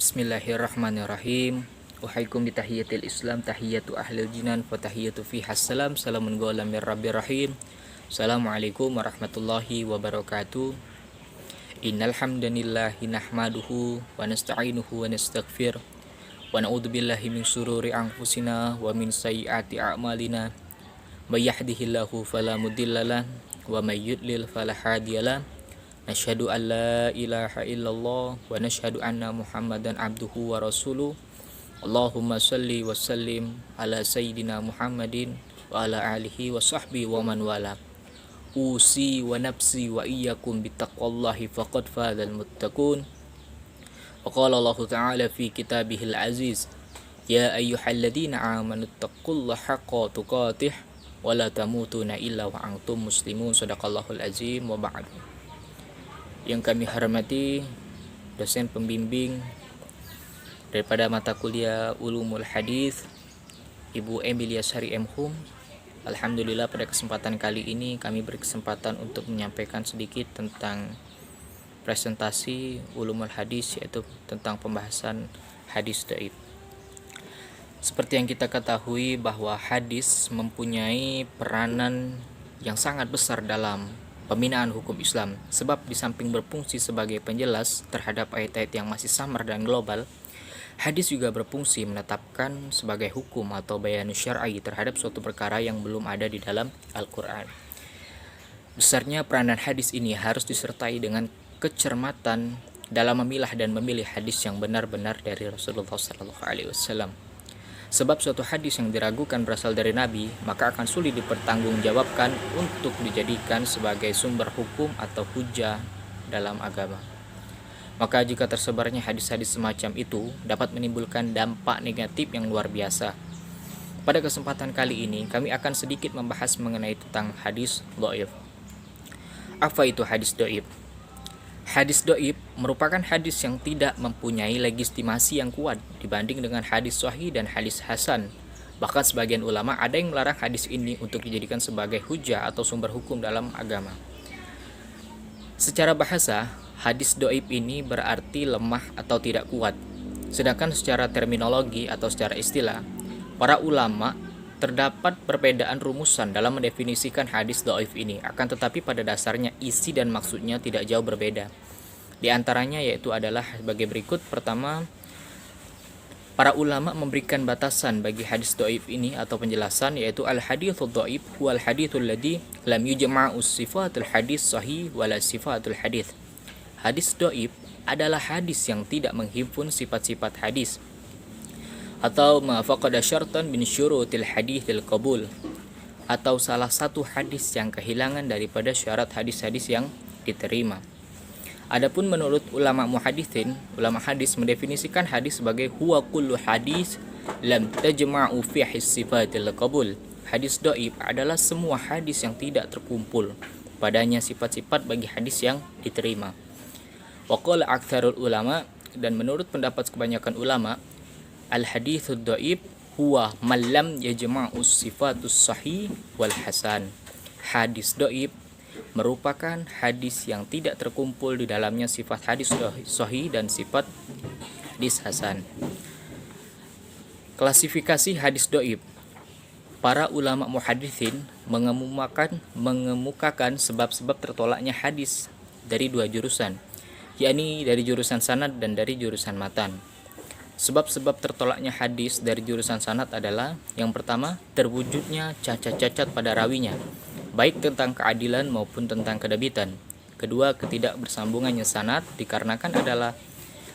Bismillahirrahmanirrahim. Uhaikum bitahiyatil Islam, tahiyatu ahlil jinan, wa tahiyatu fiha salam. Salamun qawlan mir rabbir rahim. Assalamualaikum warahmatullahi wabarakatuh. Innal hamdanillahi nahmaduhu wa nasta'inuhu wa nastaghfir wa na'udzu billahi min shururi anfusina wa min sayyiati a'malina. May yahdihillahu fala mudhillalah wa may yudlil fala hadiyalah. Nashhadu an la ilaha illallah wa nashhadu anna Muhammadan abduhu wa rasuluh. Allahumma salli wa sallim ala sayyidina Muhammadin wa ala alihi wa sahbihi wa man wala. Usi wa nafsi wa iyyakum bittaqwallahi faqad fazal muttaqun. Wa qala Allah ta'ala fi kitabihil aziz, ya ayyuhalladzina amanu taqullaha haqqa tuqatih wa la tamutunna illa wa antum muslimun. Shadaqallahul azim wa ba'd. Yang kami hormati dosen pembimbing daripada mata kuliah Ulumul Hadis, Ibu Emilia Sari M. Hum. Alhamdulillah pada kesempatan kali ini kami berkesempatan untuk menyampaikan sedikit tentang presentasi Ulumul Hadis, yaitu tentang pembahasan hadis dhaif. Seperti yang kita ketahui bahwa hadis mempunyai peranan yang sangat besar dalam pembinaan hukum Islam, sebab di samping berfungsi sebagai penjelas terhadap ayat-ayat yang masih samar dan global, hadis juga berfungsi menetapkan sebagai hukum atau bayan syar'i terhadap suatu perkara yang belum ada di dalam Al-Quran. Besarnya peranan hadis ini harus disertai dengan kecermatan dalam memilah dan memilih hadis yang benar-benar dari Rasulullah SAW. Sebab suatu hadis yang diragukan berasal dari Nabi, maka akan sulit dipertanggungjawabkan untuk dijadikan sebagai sumber hukum atau hujah dalam agama. Maka jika tersebarnya hadis-hadis semacam itu dapat menimbulkan dampak negatif yang luar biasa. Pada kesempatan kali ini kami akan sedikit membahas mengenai tentang hadis dhaif. Apa itu hadis dhaif? Hadis dhaif merupakan hadis yang tidak mempunyai legitimasi yang kuat dibanding dengan hadis sahih dan hadis hasan. Bahkan sebagian ulama ada yang melarang hadis ini untuk dijadikan sebagai hujah atau sumber hukum dalam agama. Secara bahasa, hadis dhaif ini berarti lemah atau tidak kuat. Sedangkan secara terminologi atau secara istilah, para ulama terdapat perbedaan rumusan dalam mendefinisikan hadis dhaif ini, akan tetapi pada dasarnya isi dan maksudnya tidak jauh berbeda. Di antaranya yaitu adalah sebagai berikut. Pertama, para ulama memberikan batasan bagi hadis dhaif ini atau penjelasan, yaitu al-haditsul dhaif wal haditsul ladzi lam yujma'u sifatul hadis sahih wala sifatul hadis. Hadis dhaif adalah hadis yang tidak menghimpun sifat-sifat hadis, atau ma faqada syartan min syurutil haditsil qabul, atau salah satu hadis yang kehilangan daripada syarat hadis-hadis yang diterima. Adapun menurut ulama muhaditsin, ulama hadis mendefinisikan hadis sebagai huwa kullu hadis lam tajma'u fihi sifatil qabul. Hadis dhaif adalah semua hadis yang tidak terkumpul padanya sifat-sifat bagi hadis yang diterima. Wa qala aktsarul ulama, dan menurut pendapat kebanyakan ulama, al-hadithud dhaif huwa man lam yajma'u sifatus sahih wal hasan. Hadis dhaif merupakan hadis yang tidak terkumpul di dalamnya sifat hadis sahih dan sifat hadis hasan. Klasifikasi hadis dhaif. Para ulama muhaditsin mengemukakan sebab-sebab tertolaknya hadis dari dua jurusan, yakni dari jurusan sanad dan dari jurusan matan. Sebab-sebab tertolaknya hadis dari jurusan sanad adalah: yang pertama, terwujudnya cacat-cacat pada rawinya, baik tentang keadilan maupun tentang kedebitan. Kedua, ketidakbersambungannya sanad dikarenakan adalah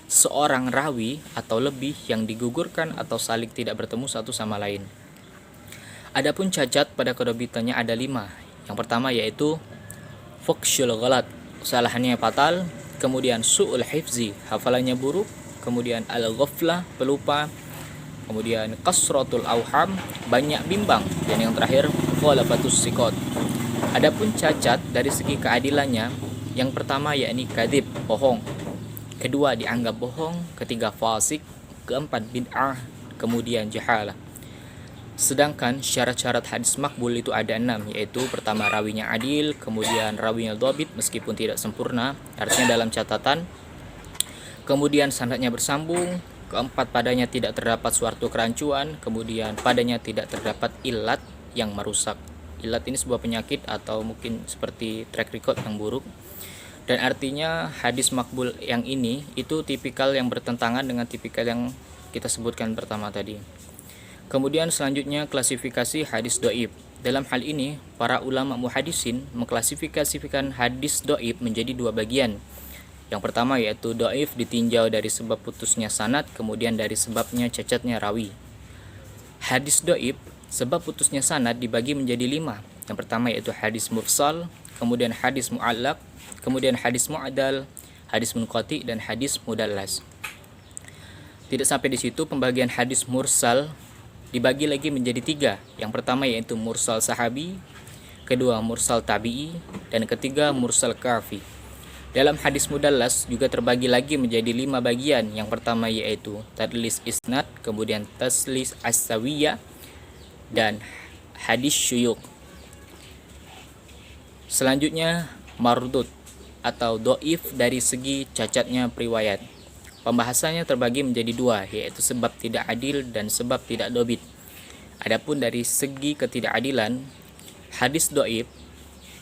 seorang rawi atau lebih yang digugurkan atau saling tidak bertemu satu sama lain. Adapun cacat pada kedebitannya ada 5. Yang pertama yaitu fuhsyul ghalat, kesalahannya fatal. Kemudian su'ul hifzi, hafalannya buruk. Kemudian al-ghaflah, pelupa. Kemudian kasratul auham, banyak bimbang. Dan yang terakhir khalafatus siqat. Adapun cacat dari segi keadilannya, yang pertama yakni kadzib, bohong. Kedua, dianggap bohong. Ketiga, fasik. Keempat, bid'ah. Kemudian jahalah. Sedangkan syarat-syarat hadis makbul itu ada 6, yaitu pertama, rawinya adil. Kemudian rawinya dhabit meskipun tidak sempurna, artinya dalam catatan. kemudian sanadnya bersambung, keempat padanya tidak terdapat suatu kerancuan, kemudian padanya tidak terdapat ilat yang merusak. Ilat ini sebuah penyakit atau mungkin seperti track record yang buruk. Dan artinya hadis makbul yang ini itu tipikal yang bertentangan dengan tipikal yang kita sebutkan pertama tadi. Kemudian selanjutnya klasifikasi hadis doib. Dalam hal ini, para ulama muhadisin mengklasifikasikan hadis doib menjadi dua bagian. Yang pertama yaitu doib ditinjau dari sebab putusnya sanad, kemudian dari sebabnya cacatnya rawi. Hadis doib, sebab putusnya sanad dibagi menjadi 5. Yang pertama yaitu hadis mursal, kemudian hadis mu'allaq, kemudian hadis mu'adal, hadis munqati, dan hadis mudallas. Tidak sampai di situ, pembagian hadis mursal dibagi lagi menjadi 3. Yang pertama yaitu mursal sahabi, kedua mursal tabi'i, dan ketiga mursal kafi. Dalam hadis mudallas juga terbagi lagi menjadi 5 bagian. Yang pertama yaitu tadlis isnad, kemudian taslis as-sawiyah, dan hadis syuyuk. Selanjutnya mardud atau doif dari segi cacatnya periwayat. Pembahasannya terbagi menjadi 2, yaitu sebab tidak adil dan sebab tidak dobit. Adapun dari segi ketidakadilan, hadis doif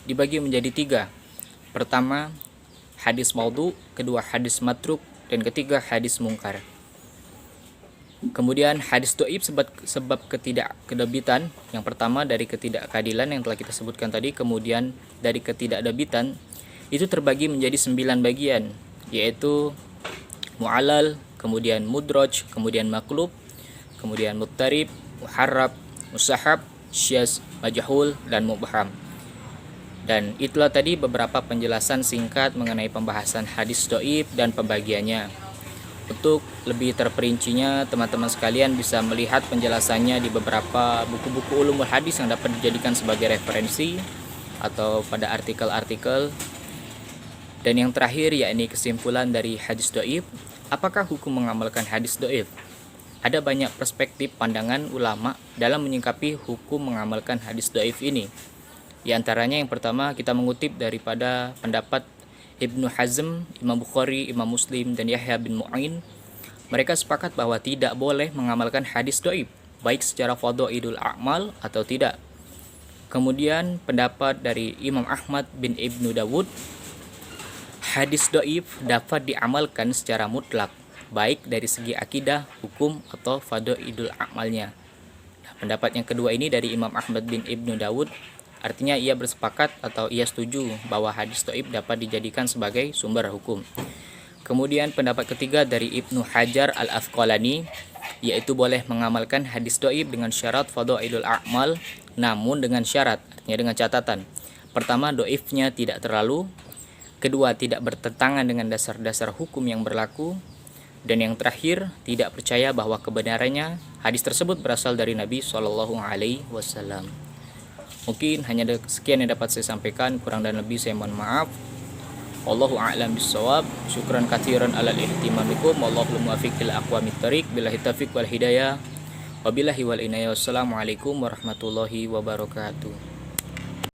dibagi menjadi 3. Pertama, hadis maudhu, kedua hadis matruk, dan ketiga hadis mungkar. Kemudian hadis doib sebab ketidakkedobitan. Yang pertama dari ketidakkeadilan yang telah kita sebutkan tadi, kemudian dari ketidakdebitan itu terbagi menjadi 9 bagian, yaitu mu'alal, kemudian mudraj, kemudian maklub, kemudian muttarib, muharrab, musahab, syaz, majhul, dan mubham. Dan itulah tadi beberapa penjelasan singkat mengenai pembahasan hadis doib dan pembagiannya. Untuk lebih terperincinya, teman-teman sekalian bisa melihat penjelasannya di beberapa buku-buku ulumul hadis yang dapat dijadikan sebagai referensi atau pada artikel-artikel. Dan yang terakhir yakni kesimpulan dari hadis doib. Apakah hukum mengamalkan hadis doib? Ada banyak perspektif pandangan ulama dalam menyikapi hukum mengamalkan hadis doib ini. Di antaranya yang pertama kita mengutip daripada pendapat Ibnu Hazm, Imam Bukhari, Imam Muslim, dan Yahya bin Mu'in. Mereka sepakat bahwa tidak boleh mengamalkan hadis doib, baik secara fadhailul a'mal atau tidak. Kemudian pendapat dari Imam Ahmad bin Ibnu Dawud, hadis doib dapat diamalkan secara mutlak, baik dari segi akidah, hukum, atau fadhailul a'malnya. Nah, pendapat yang kedua ini dari Imam Ahmad bin Ibnu Dawud, artinya ia bersepakat atau ia setuju bahwa hadis doib dapat dijadikan sebagai sumber hukum. Kemudian pendapat ketiga dari Ibnu Hajar al-Asqalani, yaitu boleh mengamalkan hadis doib dengan syarat fadhailul a'mal, namun dengan syarat, artinya dengan catatan. Pertama, doibnya tidak terlalu. Kedua, tidak bertentangan dengan dasar-dasar hukum yang berlaku. Dan yang terakhir, tidak percaya bahwa kebenarannya hadis tersebut berasal dari Nabi SAW. Mungkin hanya sekian yang dapat saya sampaikan, kurang dan lebih saya mohon maaf. Wallahu a'lam bissawab. Syukran katsiran alal ihtimamikum. Wallahu muwaffiq ila aqwamit thariq. Billahi taufiq wal hidayah. Wabillahi wal inayah. Wassalamualaikum warahmatullahi wabarakatuh.